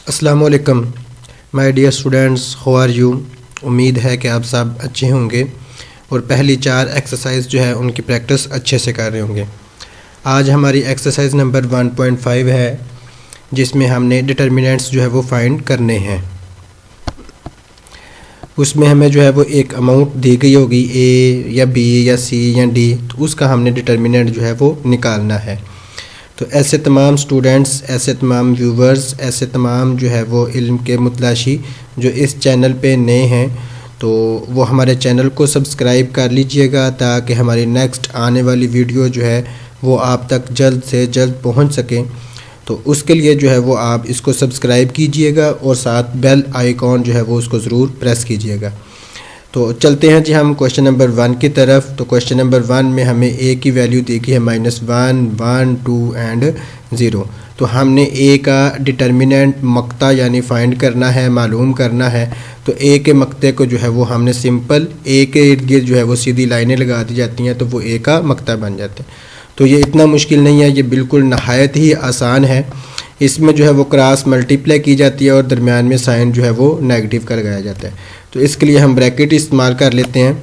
अस्सलाम वालेकुम my dear students, how are you. उम्मीद है कि आप सब अच्छे होंगे और पहली 4 एक्सरसाइज जो है उनकी प्रैक्टिस अच्छे से कर रहे होंगे। आज हमारी एक्सरसाइज नंबर 1.5 है जिसमें हमने डिटर्मिनेंट्स जो है वो फाइंड करने हैं। उसमें हमें जो है वो एक अमाउंट दी गई होगी ए या बी या सी या डी, तो उसका हमने डिटर्मिनेंट जो है वो निकालना है। तो ऐसे तमाम स्टूडेंट्स, ऐसे तमाम व्यूवर्स, ऐसे तमाम जो है वो इल्म के मुतलाशी जो इस चैनल पे नए हैं तो वो हमारे चैनल को सब्सक्राइब कर लीजिएगा ताकि हमारी नेक्स्ट आने वाली वीडियो जो है वो आप तक जल्द से जल्द पहुंच सके। तो उसके लिए जो है वो आप इसको सब्सक्राइब कीजिएगा और साथ बेल आइकॉन जो है वो उसको ज़रूर प्रेस कीजिएगा। तो चलते हैं जी हम क्वेश्चन नंबर 1 की तरफ। तो क्वेश्चन नंबर 1 में हमें ए की वैल्यू दी गई है -1, 1, 2 एंड 0। तो हमने ए का डिटर्मिनेंट मक्ता यानी फाइंड करना है, मालूम करना है। तो ए के मक्ते को जो है वो हमने सिंपल ए के इर्द गिर्द जो है वो सीधी लाइनें लगा दी जाती हैं तो वो ए का मक्ता बन जाता है। तो ये इतना मुश्किल नहीं है, ये बिल्कुल नहायत ही आसान है। इसमें जो है वो क्रॉस मल्टीप्लाई की जाती है और दरमियान में साइन जो है वो नेगेटिव का लगाया जाता है। तो इसके लिए हम ब्रैकेट इस्तेमाल कर लेते हैं।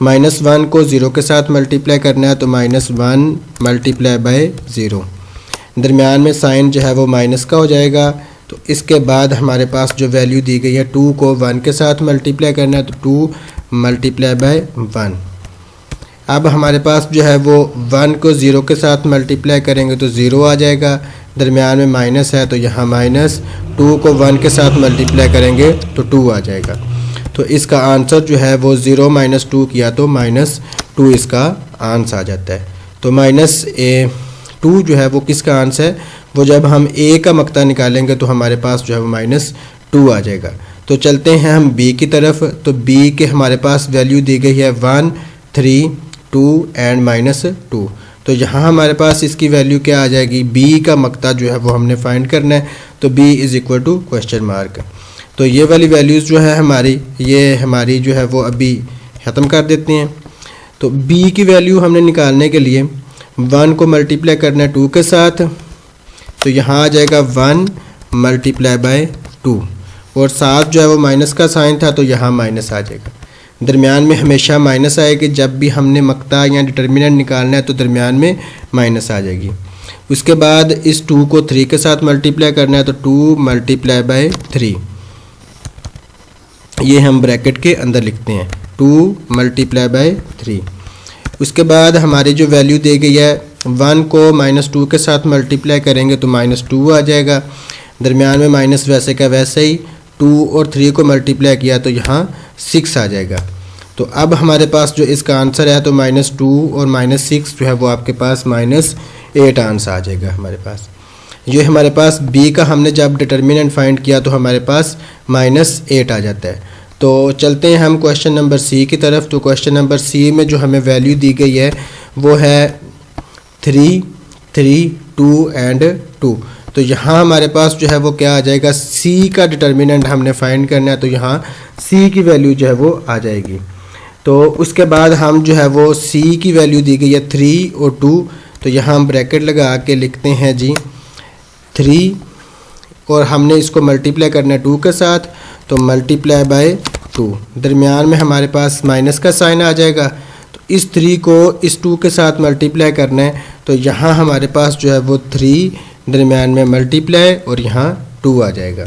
-1 को 0 के साथ मल्टीप्लाई करना है तो -1 मल्टीप्लाई बाय 0। दरमियान में साइन जो है वो माइनस का हो जाएगा। तो इसके बाद हमारे पास जो वैल्यू दी गई है 2 को 1 के साथ मल्टीप्लाई करना है तो 2 मल्टीप्लाई बाय 1। अब हमारे पास जो है वो 1 को 0 के साथ मल्टीप्लाई करेंगे तो 0 आ जाएगा। दरमियान में माइनस है तो यहाँ माइनस, 2 को 1 के साथ मल्टीप्लाई करेंगे तो 2 आ जाएगा। तो इसका आंसर जो है वो 0 - 2 किया तो -2 इसका आंसर आ जाता है। तो -2 जो है वो किसका आंसर है, वो जब हम a का मक्ता निकालेंगे तो हमारे पास जो है वो -2 आ जाएगा। तो चलते हैं हम b की तरफ। तो b के हमारे पास वैल्यू दी गई है 1, 3, 2 एंड -2। तो यहाँ हमारे पास इसकी वैल्यू क्या आ जाएगी, b का मक्ता जो है वो हमने फाइंड करना है। तो b = क्वेश्चन मार्क। तो ये वाली वैल्यूज़ जो है हमारी जो है वो अभी ख़त्म कर देते हैं। तो b की वैल्यू हमने निकालने के लिए 1 को मल्टीप्लाई करना है 2 के साथ। तो यहाँ आ जाएगा 1 मल्टीप्लाई बाय 2 और साथ जो है वो माइनस का साइन था तो यहाँ माइनस आ जाएगा। दरमियान में हमेशा माइनस आएगी, जब भी हमने मक्ता या डिटर्मिनेंट निकालना है तो दरमियान में माइनस आ जाएगी। उसके बाद इस 2 को 3 के साथ मल्टीप्लाई करना है तो 2 मल्टीप्लाई बाय 3। ये हम ब्रैकेट के अंदर लिखते हैं 2 मल्टीप्लाई बाय 3। उसके बाद हमारी जो वैल्यू दी गई है 1 को -2 के साथ मल्टीप्लाई करेंगे तो -2 आ जाएगा। दरमियान में माइनस वैसे का वैसे ही, 2 और 3 को मल्टीप्लाई किया तो यहाँ 6 आ जाएगा। तो अब हमारे पास जो इसका आंसर है तो -2 और -6 जो है वो आपके पास -8 आंसर आ जाएगा हमारे पास। ये हमारे पास b का हमने जब डिटर्मिनेंट फाइंड किया तो हमारे पास -8 आ जाता है। तो चलते हैं हम क्वेश्चन नंबर सी की तरफ। तो क्वेश्चन नंबर सी में जो हमें वैल्यू दी गई है वो है 3, 3, 2 एंड 2। तो यहाँ हमारे पास जो है वो क्या आ जाएगा, c का डिटर्मिनेंट हमने फाइंड करना है तो यहाँ c की वैल्यू जो है वो आ जाएगी। तो उसके बाद हम जो है वो c की वैल्यू दी गई है 3 और 2। तो यहाँ हम ब्रैकेट लगा के लिखते हैं जी 3 और हमने इसको मल्टीप्लाई करना है 2 के साथ तो मल्टीप्लाई बाय 2। दरमियान में हमारे पास माइनस का साइन आ जाएगा। तो इस 3 को इस 2 के साथ मल्टीप्लाई करना है तो यहाँ हमारे पास जो है वो 3 दरमियान में मल्टीप्लाई और यहाँ 2 आ जाएगा।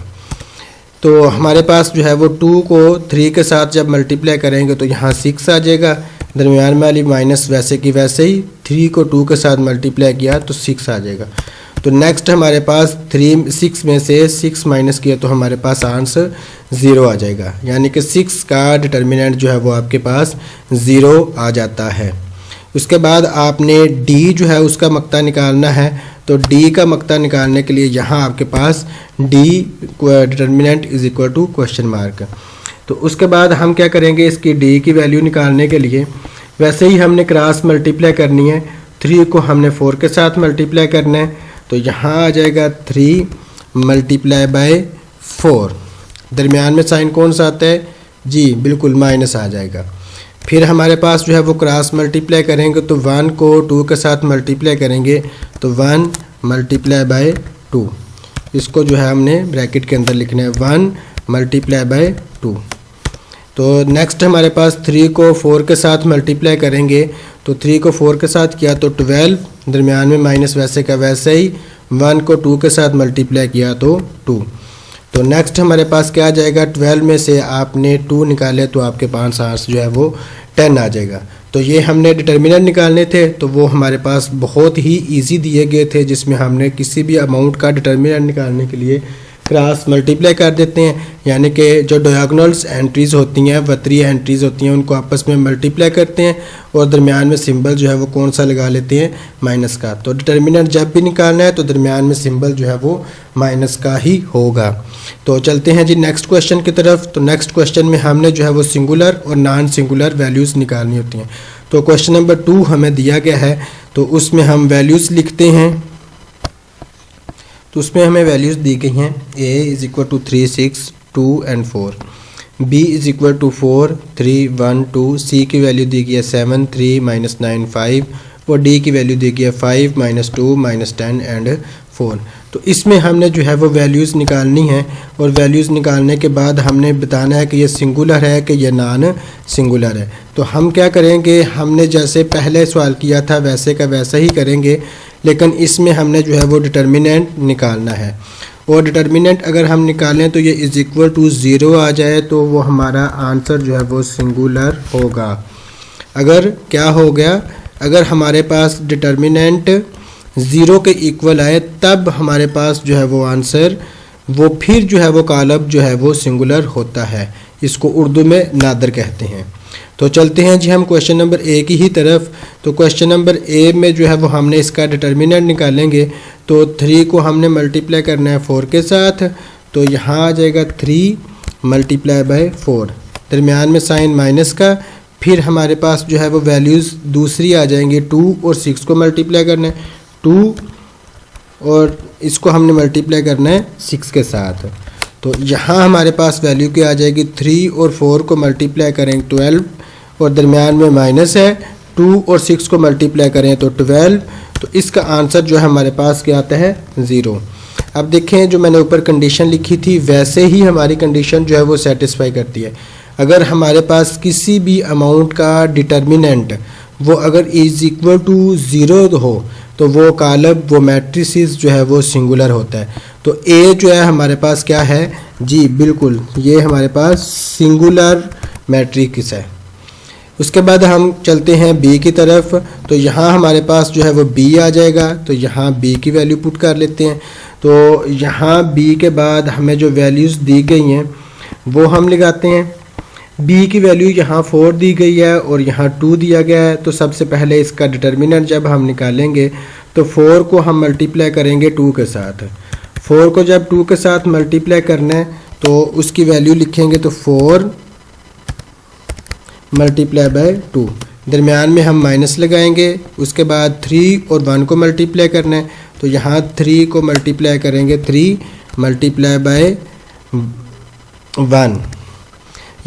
तो हमारे पास जो है वो 2 को 3 के साथ जब मल्टीप्लाई करेंगे तो यहाँ 6 आ जाएगा। दरमियान में वाली माइनस वैसे की वैसे ही, 3 को 2 के साथ मल्टीप्लाई किया तो 6 आ जाएगा। तो नेक्स्ट हमारे पास 6 में से 6 माइनस किया तो हमारे पास आंसर 0 आ जाएगा। यानी कि 6 का डिटर्मिनेंट जो है वो आपके पास 0 आ जाता है। उसके बाद आपने d जो है उसका मक्ता निकालना है। तो d का मक्ता निकालने के लिए यहाँ आपके पास d डिटर्मिनेंट = क्वेश्चन मार्क। तो उसके बाद हम क्या करेंगे, इसकी d की वैल्यू निकालने के लिए वैसे ही हमने क्रॉस मल्टीप्लाई करनी है। 3 को हमने 4 के साथ मल्टीप्लाई करना है तो यहाँ आ जाएगा 3 मल्टीप्लाई बाय 4। दरमियान में साइन कौन सा आता है जी, बिल्कुल माइनस आ जाएगा। फिर हमारे पास जो है वो क्रॉस मल्टीप्लाई करेंगे तो 1 को 2 के साथ मल्टीप्लाई करेंगे तो 1 मल्टीप्लाई बाय 2। इसको जो है हमने ब्रैकेट के अंदर लिखना है 1 मल्टीप्लाई बाय 2। तो नेक्स्ट हमारे पास 3 को 4 के साथ मल्टीप्लाई करेंगे, तो 3 को 4 के साथ किया तो 12, दरमियान में माइनस वैसे का वैसे ही, 1 को 2 के साथ मल्टीप्लाई किया तो 2। तो नेक्स्ट हमारे पास क्या आ जाएगा, 12 में से आपने 2 निकाले तो आपके पास आंसर जो है वो 10 आ जाएगा। तो ये हमने डिटर्मिनेंट निकालने थे, तो वो हमारे पास बहुत ही इजी दिए गए थे, जिसमें हमने किसी भी अमाउंट का डिटर्मिनेंट निकालने के लिए क्रॉस मल्टीप्लाई कर देते हैं, यानी कि जो डायगोनल्स एंट्रीज़ होती हैं, वतरी एंट्रीज़ होती हैं, उनको आपस में मल्टीप्लाई करते हैं और दरमियान में सिंबल जो है वो कौन सा लगा लेते हैं, माइनस का। तो डिटर्मिनेंट जब भी निकालना है तो दरमियान में सिंबल जो है वो माइनस का ही होगा। तो चलते हैं जी नेक्स्ट क्वेश्चन की तरफ। तो नेक्स्ट क्वेश्चन में हमने जो है वो सिंगुलर और नॉन सिंगुलर वैल्यूज़ निकालनी होती हैं। तो क्वेश्चन नंबर 2 हमें दिया गया है, तो उसमें हम वैल्यूज़ लिखते हैं। तो उसमें हमें वैल्यूज़ दी गई हैं, a is equal to 3, 6, 2 and 4, b is equal to 4, 3, 1, 2, c की वैल्यू दी गई है 7, 3, -9, 5 और d की वैल्यू दी गई है 5, -2, -10 एंड 4। तो इसमें हमने जो है वो वैल्यूज़ निकालनी है और वैल्यूज़ निकालने के बाद हमने बताना है कि ये सिंगुलर है कि ये नॉन सिंगुलर है। तो हम क्या करेंगे, हमने जैसे पहले सवाल किया था वैसे का वैसा ही करेंगे, लेकिन इसमें हमने जो है वो डिटर्मिनेंट निकालना है। और डिटर्मिनेंट अगर हम निकालें तो ये इज़ इक्वल टू 0 आ जाए तो वो हमारा आंसर जो है वो सिंगुलर होगा। अगर क्या हो गया, अगर हमारे पास डिटर्मिनेंट 0 के इक्वल आए तब हमारे पास जो है वो आंसर, वो फिर जो है वो कॉलम जो है वो सिंगुलर होता है। इसको उर्दू में नादर कहते हैं। तो चलते हैं जी हम क्वेश्चन नंबर ए की ही तरफ। तो क्वेश्चन नंबर ए में जो है वो हमने इसका डिटर्मिनेंट निकालेंगे। तो 3 को हमने मल्टीप्लाई करना है 4 के साथ, तो यहाँ आ जाएगा 3 मल्टीप्लाई बाय 4, दरमियान में साइन माइनस का, फिर हमारे पास जो है वो वैल्यूज़ दूसरी आ जाएंगी, 2 और 6 को मल्टीप्लाई करना है 2 और इसको हमने मल्टीप्लाई करना है 6 के साथ। तो यहाँ हमारे पास वैल्यू क्या आ जाएगी, 3 और 4 को मल्टीप्लाई करें 12 और दरमियान में माइनस है, 2 और 6 को मल्टीप्लाई करें तो 12। तो इसका आंसर जो है हमारे पास क्या आता है, 0। अब देखें जो मैंने ऊपर कंडीशन लिखी थी वैसे ही हमारी कंडीशन जो है वो सेटिस्फाई करती है। अगर हमारे पास किसी भी अमाउंट का डिटर्मिनेंट वो अगर इज़ इक्वल टू 0 हो तो वो कॉलम, वो मैट्रिसेस जो है वो सिंगुलर होता है। तो ए जो है हमारे पास क्या है जी, बिल्कुल ये हमारे पास सिंगुलर मैट्रिक्स है। उसके बाद हम चलते हैं बी की तरफ। तो यहाँ हमारे पास जो है वो बी आ जाएगा, तो यहाँ बी की वैल्यू पुट कर लेते हैं। तो यहाँ बी के बाद हमें जो वैल्यूज़ दी गई हैं वो हम लगाते हैं। बी की वैल्यू यहाँ 4 दी गई है और यहाँ 2 दिया गया है। तो सबसे पहले इसका डिटर्मिनेंट जब हम निकालेंगे तो 4 को हम मल्टीप्लाई करेंगे 2 के साथ। 4 को जब 2 के साथ मल्टीप्लाई करना है तो उसकी वैल्यू लिखेंगे, तो 4 मल्टीप्लाई बाय 2, दरमियान में हम माइनस लगाएंगे। उसके बाद 3 और 1 को मल्टीप्लाई करना है, तो यहाँ 3 को मल्टीप्लाई करेंगे 3 मल्टीप्लाई बाय 1,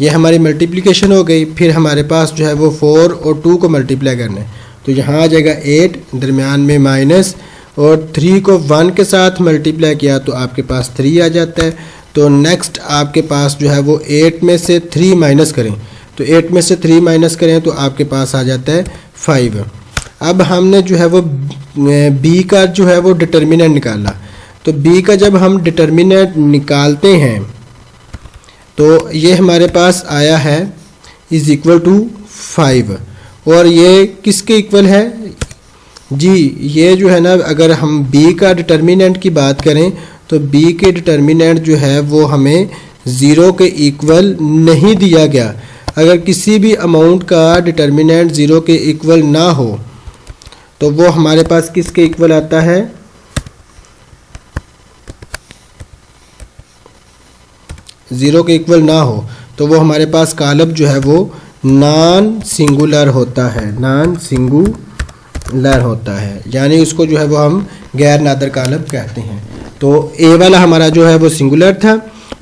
ये हमारी मल्टीप्लिकेशन हो गई। फिर हमारे पास जो है वो 4 और 2 को मल्टीप्लाई करना है, तो यहाँ आ जाएगा 8, दरमियान में माइनस, और 3 को 1 के साथ मल्टीप्लाई किया तो आपके पास 3 आ जाता है। तो नेक्स्ट आपके पास जो है वो 8 में से 3 माइनस करें, तो 8 में से 3 माइनस करें तो आपके पास आ जाता है 5। अब हमने जो है वो बी का जो है वो डिटर्मिनेंट निकाला। तो बी का जब हम डिटर्मिनेंट निकालते हैं तो ये हमारे पास आया है इज़ इक्वल टू 5, और ये किसके इक्वल है जी, ये जो है ना, अगर हम बी का डिटर्मिनेंट की बात करें तो बी के डिटर्मिनेंट जो है वो हमें 0 के इक्वल नहीं दिया गया। अगर किसी भी अमाउंट का डिटर्मिनेंट 0 के इक्वल ना हो तो वो हमारे पास किसके इक्वल आता है, 0 के इक्वल ना हो तो वो हमारे पास कॉलम जो है वो नॉन सिंगुलर होता है, नॉन सिंगुलर होता है, यानी उसको जो है वो हम गैर नादर कॉलम कहते हैं। तो ए वाला हमारा जो है वो सिंगुलर था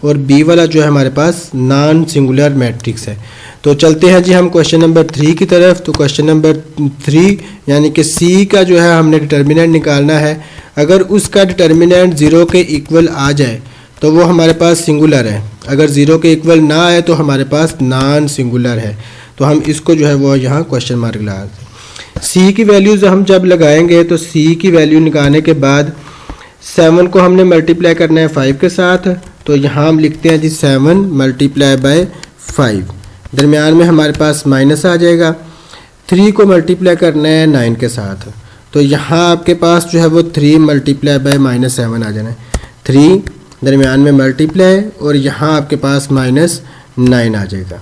और बी वाला जो है हमारे पास नॉन सिंगुलर मैट्रिक्स है। तो चलते हैं जी हम क्वेश्चन नंबर 3 की तरफ। तो क्वेश्चन नंबर 3 यानी कि सी का जो है हमने डिटर्मिनेंट निकालना है। अगर उसका डिटर्मिनेंट 0 के इक्वल आ जाए तो वो हमारे पास सिंगुलर है, अगर 0 के इक्वल ना आए तो हमारे पास नॉन सिंगुलर है। तो हम इसको जो है वो यहाँ क्वेश्चन मार्क लगा दें। सी की वैल्यूज़ हम जब लगाएंगे तो सी की वैल्यू निकालने के बाद 7 को हमने मल्टीप्लाई करना है 5 के साथ। तो यहाँ हम लिखते हैं जी 7 मल्टीप्लाई बाय 5, दरमियान में हमारे पास माइनस आ जाएगा। 3 को मल्टीप्लाई करना है 9 के साथ, तो यहाँ आपके पास जो है वो 3 मल्टीप्लाई बाय -7 आ जाना है। 3 दरमियान में मल्टीप्लाई और यहाँ आपके पास -9 आ जाएगा।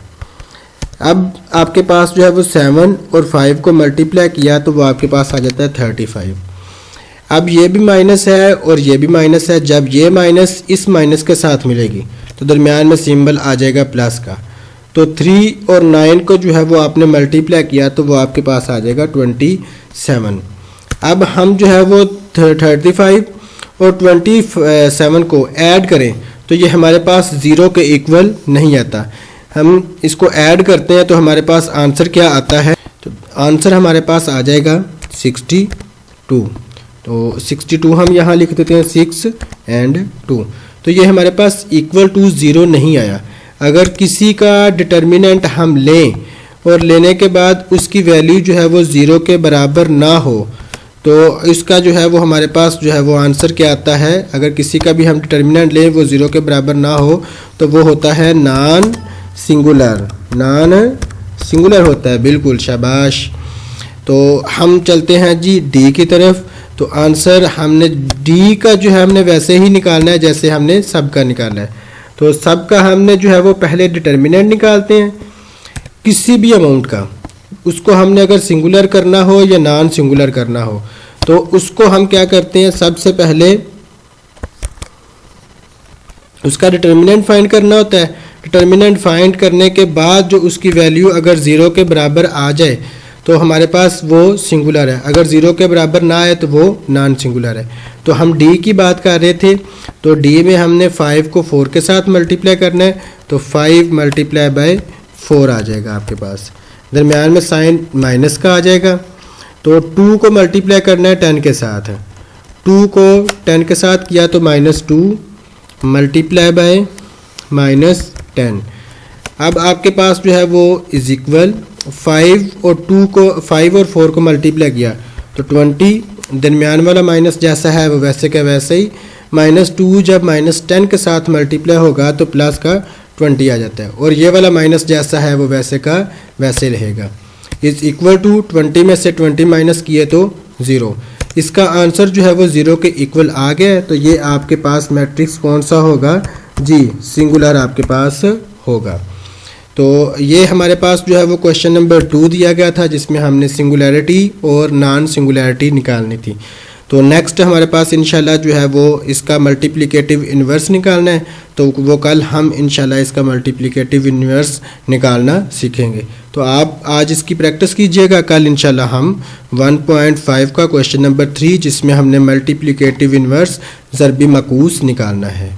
अब आपके पास जो है वो 7 और 5 को मल्टीप्लाई किया तो वो आपके पास आ जाता है 35। अब ये भी माइनस है और ये भी माइनस है, जब ये माइनस इस माइनस के साथ मिलेगी तो दरमियान में सिंबल आ जाएगा प्लस का। तो 3 और 9 को जो है वो आपने मल्टीप्लाई किया तो वो आपके पास आ जाएगा 27। अब हम जो है वो 35 और 27 को ऐड करें तो ये हमारे पास 0 के इक्वल नहीं आता। हम इसको ऐड करते हैं तो हमारे पास आंसर क्या आता है, तो आंसर हमारे पास आ जाएगा 62। तो 62 हम यहाँ लिख देते हैं 6 और 2। तो ये हमारे पास इक्वल टू 0 नहीं आया। अगर किसी का डिटर्मिनेंट हम लें और लेने के बाद उसकी वैल्यू जो है वो 0 के बराबर ना हो तो इसका जो है वो हमारे पास जो है वो आंसर क्या आता है। अगर किसी का भी हम डिटर्मिनेंट लें वो 0 के बराबर ना हो तो वो होता है नॉन सिंगुलर। नॉन सिंगुलर होता है, बिल्कुल शाबाश। तो हम चलते हैं जी डी की तरफ। तो आंसर हमने डी का जो है हमने वैसे ही निकालना है जैसे हमने सब का निकाला है। तो सब का हमने जो है वो पहले डिटर्मिनेंट निकालते हैं किसी भी अमाउंट का, उसको हमने अगर सिंगुलर करना हो या नॉन सिंगुलर करना हो तो उसको हम क्या करते हैं, सबसे पहले उसका डिटर्मिनेंट फाइंड करना होता है। डिटर्मिनेंट फाइंड करने के बाद जो उसकी वैल्यू अगर 0 के बराबर आ जाए तो हमारे पास वो सिंगुलर है, अगर 0 के बराबर ना आए तो वो नॉन सिंगुलर है। तो हम डी की बात कर रहे थे, तो डी में हमने 5 को 4 के साथ मल्टीप्लाई करना है तो 5 मल्टीप्लाई बाय 4 आ जाएगा आपके पास, दरमियान में साइन माइनस का आ जाएगा। तो 2 को मल्टीप्लाई करना है 10 के साथ, 2 को 10 के साथ किया तो -2 मल्टीप्लाई बाय -10। अब आपके पास जो है वो इज इक्वल 5 और 4 को मल्टीप्लाई किया तो 20, दरमियान वाला माइनस जैसा है वो वैसे का वैसे ही। -2 जब -10 के साथ मल्टीप्लाई होगा तो प्लस का 20 आ जाता है और ये वाला माइनस जैसा है वो वैसे का वैसे रहेगा। इज इक्वल टू 20 में से 20 माइनस किए तो 0। इसका आंसर जो है वो 0 के इक्वल आ गया है। तो ये आपके पास मैट्रिक्स कौन सा होगा जी, सिंगुलर आपके पास होगा। तो ये हमारे पास जो है वो क्वेश्चन नंबर 2 दिया गया था जिसमें हमने सिंगुलैरिटी और नॉन सिंगुलैरिटी निकालनी थी। तो नेक्स्ट हमारे पास इंशाल्लाह जो है वो इसका मल्टीप्लिकेटिव इन्वर्स निकालना है, तो वो कल हम इंशाल्लाह इसका मल्टीप्लिकेटिव इन्वर्स निकालना सीखेंगे। तो आप आज इसकी प्रैक्टिस कीजिएगा, कल इंशाल्लाह हम 1.5 का क्वेश्चन नंबर 3 जिसमें हमने मल्टीप्लिकेटिव इन्वर्स ज़रबी मकूस निकालना है।